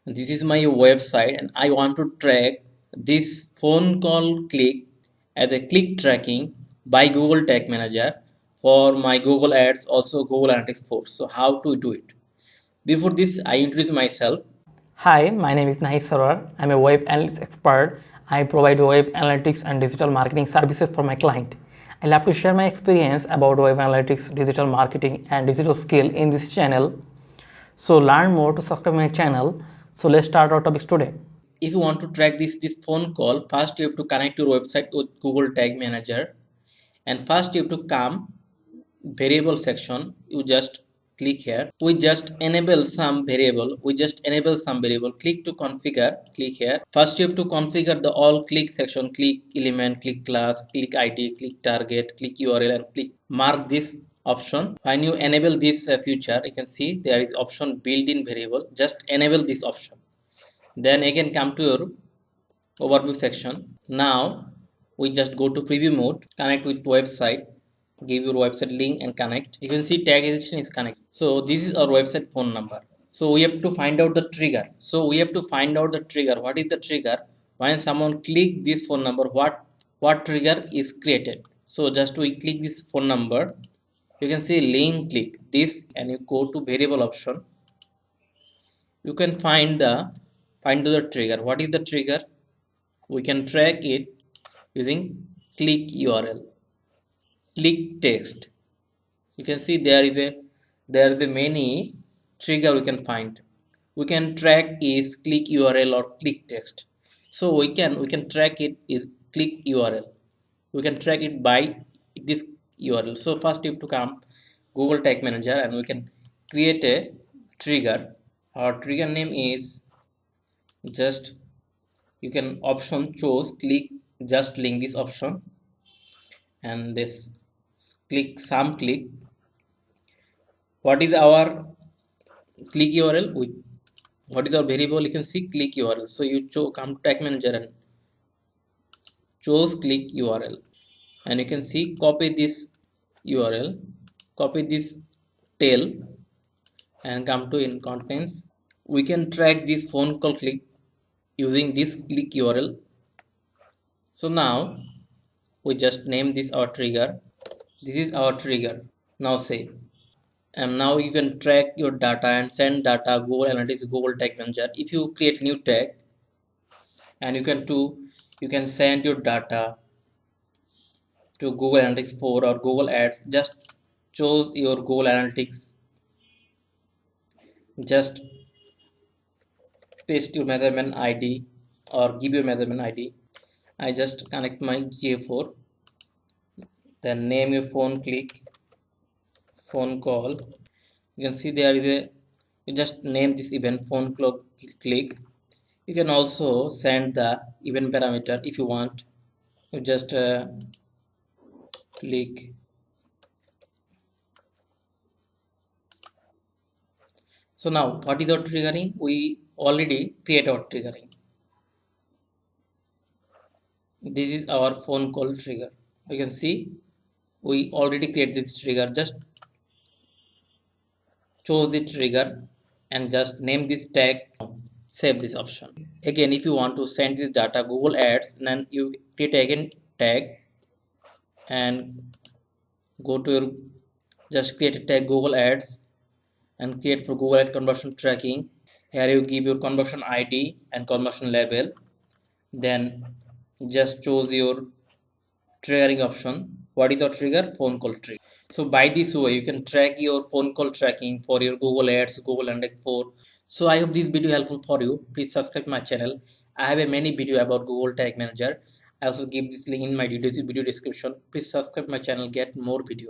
This is my website and I want to track this phone call click as a click tracking by Google Tag Manager for my Google Ads, also Google Analytics 4. So how to do it? Before this, I introduce myself. Hi, my name is Nahid Sarwar. I'm a web analytics expert. I provide web analytics and digital marketing services for my client. I love to share my experience about web analytics, digital marketing, and digital skill in this channel. So learn more to subscribe my channel. So let's start our topics today. If you want to track this phone call, first you have to connect your website with Google Tag Manager, and first you have to come variable section. You just click here. We just enable some variable. Click to configure. Click here. First you have to configure the all click section. Click element, click class, click id, click target, click url, and click mark this option. When you enable this feature, you can see there is option built-in variable. Just enable this option. Then again come to your overview section. Now we just go to preview mode, connect with website, give your website link and connect. You can see tag acquisition is connected. So this is our website phone number. So we have to find out the trigger. What is the trigger? When someone click this phone number, what trigger is created? So just we click this phone number. You can see link, click this, and you go to variable option. You can find the trigger. What is the trigger? We can track it using click URL, click text. You can see there is a many trigger we can find. We can track is click URL or click text. So we can track it is click URL. We can track it by this URL. So first you have to come Google Tag Manager and we can create a trigger. Our trigger name is just, you can option choose click, just link this option and this click some click. What is our click URL? What is our variable? You can see click URL. So you come to Tag Manager and choose click URL, and you can see copy this URL, copy this tail, and come to in contents. We can track this phone call click using this click URL. So now we just name this our trigger. This is our trigger. Now save. And now you can track your data and send data Google Analytics, Google Tag Manager. If you create new tag, and you can send your data to Google Analytics 4 or Google Ads. Just choose your Google Analytics, just paste your measurement ID or give your measurement ID. I just connect my GA4, then name your phone click, phone call. You can see there is a, you just name this event phone call click. You can also send the event parameter if you want. You just click. So now what is our triggering? We already create our triggering. This is our phone call trigger. You can see we already create this trigger. Just choose the trigger and just name this tag. Save this option. Again, if you want to send this data Google Ads, then you create again tag and go to your, just create a tag Google Ads and create for Google Ads conversion tracking. Here you give your conversion ID and conversion label. Then just choose your triggering option. What is the trigger? Phone call trigger. So by this way you can track your phone call tracking for your Google Ads, Google Analytics 4. So I hope this video helpful for you. Please subscribe my channel. I have a many video about Google Tag Manager. I also give this link in my video description. Please subscribe my channel, get more video.